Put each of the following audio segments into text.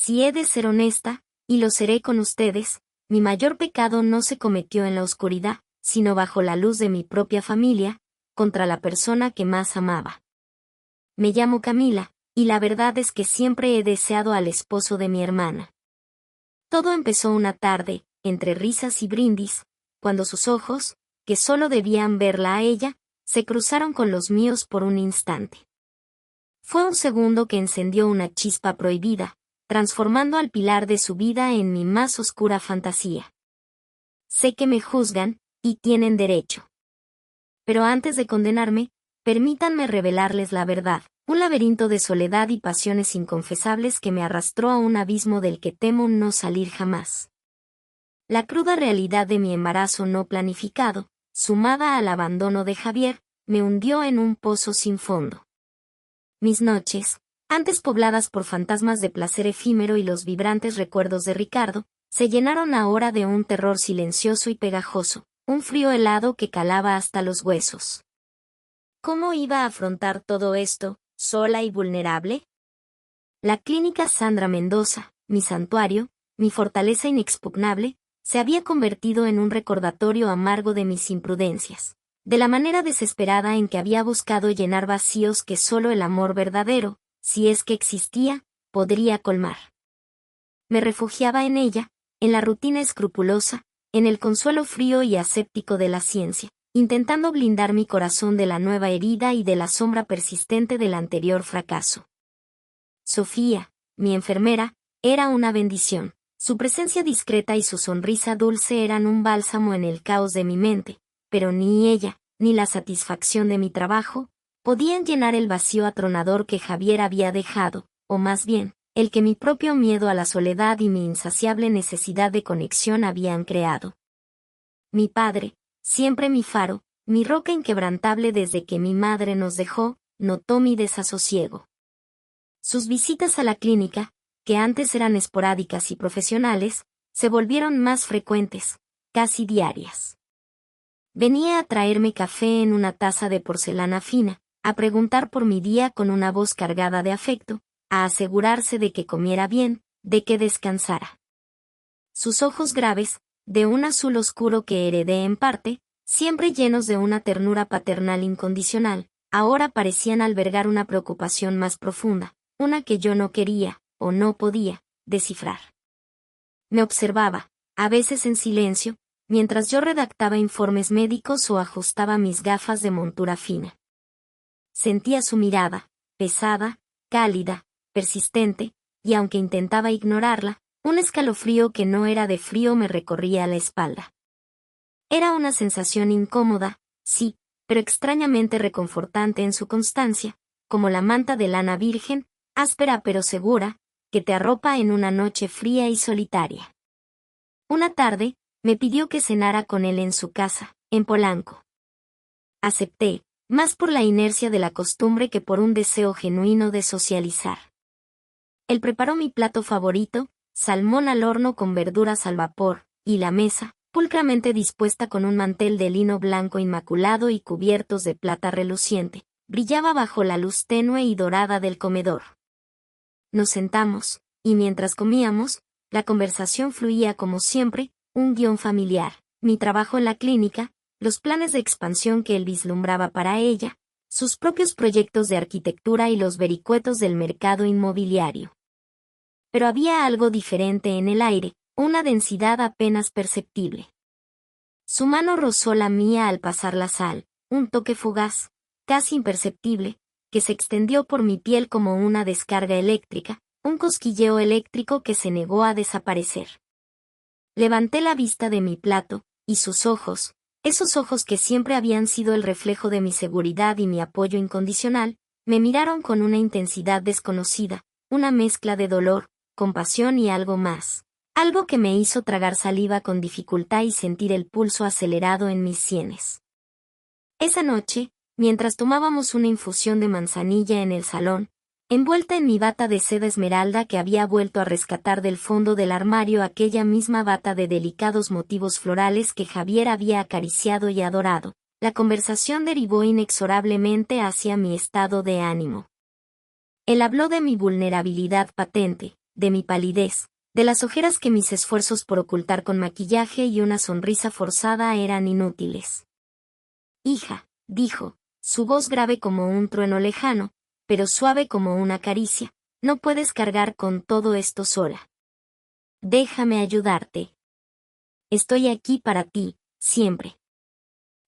Si he de ser honesta, y lo seré con ustedes, mi mayor pecado no se cometió en la oscuridad, sino bajo la luz de mi propia familia, contra la persona que más amaba. Me llamo Camila, y la verdad es que siempre he deseado al esposo de mi hermana. Todo empezó una tarde, entre risas y brindis, cuando sus ojos, que solo debían verla a ella, se cruzaron con los míos por un instante. Fue un segundo que encendió una chispa prohibida, transformando al pilar de su vida en mi más oscura fantasía. Sé que me juzgan, y tienen derecho. Pero antes de condenarme, permítanme revelarles la verdad, un laberinto de soledad y pasiones inconfesables que me arrastró a un abismo del que temo no salir jamás. La cruda realidad de mi embarazo no planificado, sumada al abandono de Javier, me hundió en un pozo sin fondo. Mis noches, antes pobladas por fantasmas de placer efímero y los vibrantes recuerdos de Ricardo, se llenaron ahora de un terror silencioso y pegajoso, un frío helado que calaba hasta los huesos. ¿Cómo iba a afrontar todo esto, sola y vulnerable? La clínica Sandra Mendoza, mi santuario, mi fortaleza inexpugnable, se había convertido en un recordatorio amargo de mis imprudencias, de la manera desesperada en que había buscado llenar vacíos que solo el amor verdadero, si es que existía, podría colmar. Me refugiaba en ella, en la rutina escrupulosa, en el consuelo frío y aséptico de la ciencia, intentando blindar mi corazón de la nueva herida y de la sombra persistente del anterior fracaso. Sofía, mi enfermera, era una bendición. Su presencia discreta y su sonrisa dulce eran un bálsamo en el caos de mi mente, pero ni ella, ni la satisfacción de mi trabajo, podían llenar el vacío atronador que Javier había dejado, o más bien, el que mi propio miedo a la soledad y mi insaciable necesidad de conexión habían creado. Mi padre, siempre mi faro, mi roca inquebrantable desde que mi madre nos dejó, notó mi desasosiego. Sus visitas a la clínica, que antes eran esporádicas y profesionales, se volvieron más frecuentes, casi diarias. Venía a traerme café en una taza de porcelana fina, a preguntar por mi día con una voz cargada de afecto, a asegurarse de que comiera bien, de que descansara. Sus ojos graves, de un azul oscuro que heredé en parte, siempre llenos de una ternura paternal incondicional, ahora parecían albergar una preocupación más profunda, una que yo no quería, o no podía, descifrar. Me observaba, a veces en silencio, mientras yo redactaba informes médicos o ajustaba mis gafas de montura fina. Sentía su mirada, pesada, cálida, persistente, y aunque intentaba ignorarla, un escalofrío que no era de frío me recorría la espalda. Era una sensación incómoda, sí, pero extrañamente reconfortante en su constancia, como la manta de lana virgen, áspera pero segura, que te arropa en una noche fría y solitaria. Una tarde, me pidió que cenara con él en su casa, en Polanco. Acepté, más por la inercia de la costumbre que por un deseo genuino de socializar. Él preparó mi plato favorito, salmón al horno con verduras al vapor, y la mesa, pulcramente dispuesta con un mantel de lino blanco inmaculado y cubiertos de plata reluciente, brillaba bajo la luz tenue y dorada del comedor. Nos sentamos, y mientras comíamos, la conversación fluía como siempre, un guión familiar, mi trabajo en la clínica, los planes de expansión que él vislumbraba para ella, sus propios proyectos de arquitectura y los vericuetos del mercado inmobiliario. Pero había algo diferente en el aire, una densidad apenas perceptible. Su mano rozó la mía al pasar la sal, un toque fugaz, casi imperceptible, que se extendió por mi piel como una descarga eléctrica, un cosquilleo eléctrico que se negó a desaparecer. Levanté la vista de mi plato, y sus ojos, esos ojos que siempre habían sido el reflejo de mi seguridad y mi apoyo incondicional, me miraron con una intensidad desconocida, una mezcla de dolor, compasión y algo más. Algo que me hizo tragar saliva con dificultad y sentir el pulso acelerado en mis sienes. Esa noche, mientras tomábamos una infusión de manzanilla en el salón, envuelta en mi bata de seda esmeralda que había vuelto a rescatar del fondo del armario aquella misma bata de delicados motivos florales que Javier había acariciado y adorado, la conversación derivó inexorablemente hacia mi estado de ánimo. Él habló de mi vulnerabilidad patente, de mi palidez, de las ojeras que mis esfuerzos por ocultar con maquillaje y una sonrisa forzada eran inútiles. Hija, dijo, su voz grave como un trueno lejano, pero suave como una caricia, no puedes cargar con todo esto sola. Déjame ayudarte. Estoy aquí para ti, siempre.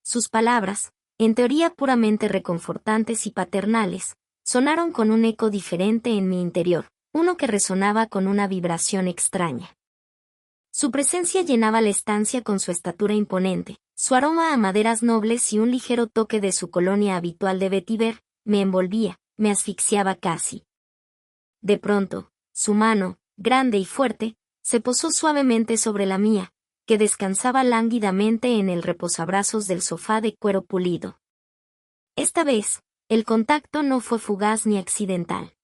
Sus palabras, en teoría puramente reconfortantes y paternales, sonaron con un eco diferente en mi interior, uno que resonaba con una vibración extraña. Su presencia llenaba la estancia con su estatura imponente, su aroma a maderas nobles y un ligero toque de su colonia habitual de vetiver, me envolvía, me asfixiaba casi. De pronto, su mano, grande y fuerte, se posó suavemente sobre la mía, que descansaba lánguidamente en el reposabrazos del sofá de cuero pulido. Esta vez, el contacto no fue fugaz ni accidental.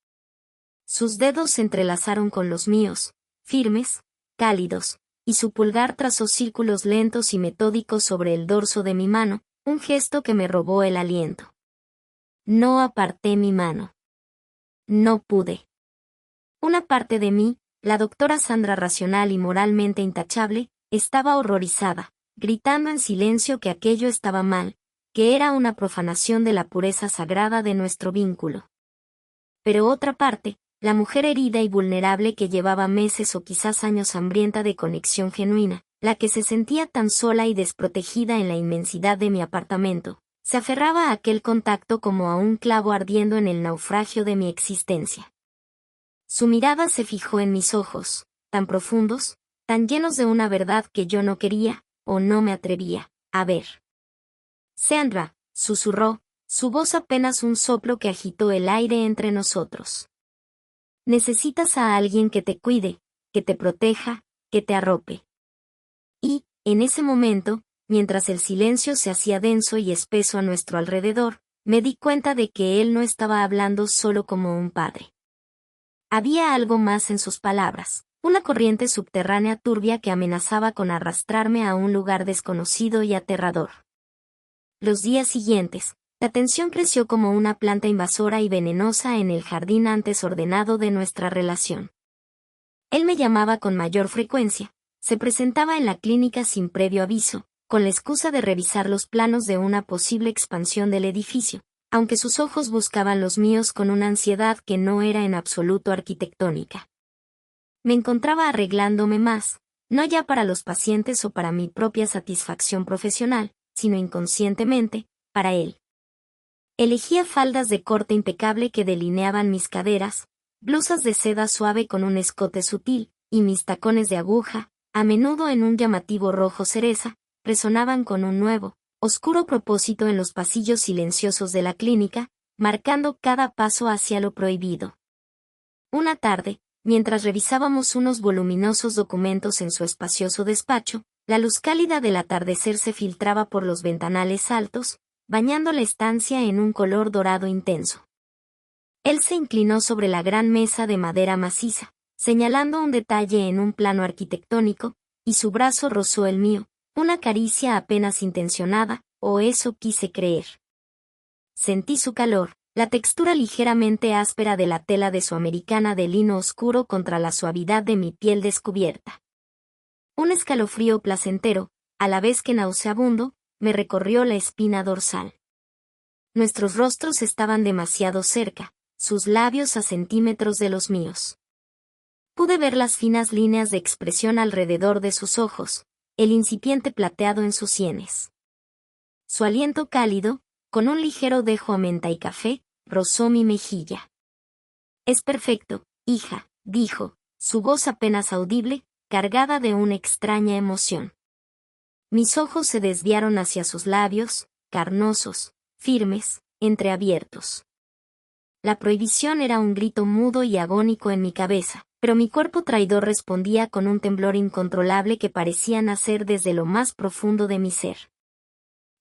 Sus dedos se entrelazaron con los míos, firmes, cálidos, y su pulgar trazó círculos lentos y metódicos sobre el dorso de mi mano, un gesto que me robó el aliento. No aparté mi mano. No pude. Una parte de mí, la doctora Sandra racional y moralmente intachable, estaba horrorizada, gritando en silencio que aquello estaba mal, que era una profanación de la pureza sagrada de nuestro vínculo. Pero otra parte, la mujer herida y vulnerable que llevaba meses o quizás años hambrienta de conexión genuina, la que se sentía tan sola y desprotegida en la inmensidad de mi apartamento, se aferraba a aquel contacto como a un clavo ardiendo en el naufragio de mi existencia. Su mirada se fijó en mis ojos, tan profundos, tan llenos de una verdad que yo no quería, o no me atrevía, a ver. Sandra, susurró, su voz apenas un soplo que agitó el aire entre nosotros. Necesitas a alguien que te cuide, que te proteja, que te arrope. Y, en ese momento, mientras el silencio se hacía denso y espeso a nuestro alrededor, me di cuenta de que él no estaba hablando solo como un padre. Había algo más en sus palabras, una corriente subterránea turbia que amenazaba con arrastrarme a un lugar desconocido y aterrador. Los días siguientes, la tensión creció como una planta invasora y venenosa en el jardín antes ordenado de nuestra relación. Él me llamaba con mayor frecuencia, se presentaba en la clínica sin previo aviso, con la excusa de revisar los planos de una posible expansión del edificio, aunque sus ojos buscaban los míos con una ansiedad que no era en absoluto arquitectónica. Me encontraba arreglándome más, no ya para los pacientes o para mi propia satisfacción profesional, sino inconscientemente, para él. Elegía faldas de corte impecable que delineaban mis caderas, blusas de seda suave con un escote sutil, y mis tacones de aguja, a menudo en un llamativo rojo cereza, resonaban con un nuevo, oscuro propósito en los pasillos silenciosos de la clínica, marcando cada paso hacia lo prohibido. Una tarde, mientras revisábamos unos voluminosos documentos en su espacioso despacho, la luz cálida del atardecer se filtraba por los ventanales altos, bañando la estancia en un color dorado intenso. Él se inclinó sobre la gran mesa de madera maciza, señalando un detalle en un plano arquitectónico, y su brazo rozó el mío, una caricia apenas intencionada, o eso quise creer. Sentí su calor, la textura ligeramente áspera de la tela de su americana de lino oscuro contra la suavidad de mi piel descubierta. Un escalofrío placentero, a la vez que nauseabundo, me recorrió la espina dorsal. Nuestros rostros estaban demasiado cerca, sus labios a centímetros de los míos. Pude ver las finas líneas de expresión alrededor de sus ojos, el incipiente plateado en sus sienes. Su aliento cálido, con un ligero dejo a menta y café, rozó mi mejilla. Es perfecto, hija, dijo, su voz apenas audible, cargada de una extraña emoción. Mis ojos se desviaron hacia sus labios, carnosos, firmes, entreabiertos. La prohibición era un grito mudo y agónico en mi cabeza, pero mi cuerpo traidor respondía con un temblor incontrolable que parecía nacer desde lo más profundo de mi ser.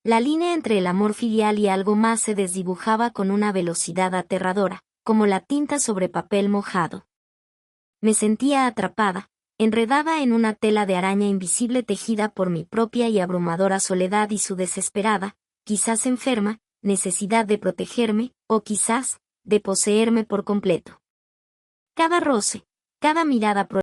La línea entre el amor filial y algo más se desdibujaba con una velocidad aterradora, como la tinta sobre papel mojado. Me sentía atrapada, enredada en una tela de araña invisible tejida por mi propia y abrumadora soledad y su desesperada, quizás enferma, necesidad de protegerme, o quizás, de poseerme por completo. Cada roce, Cada mirada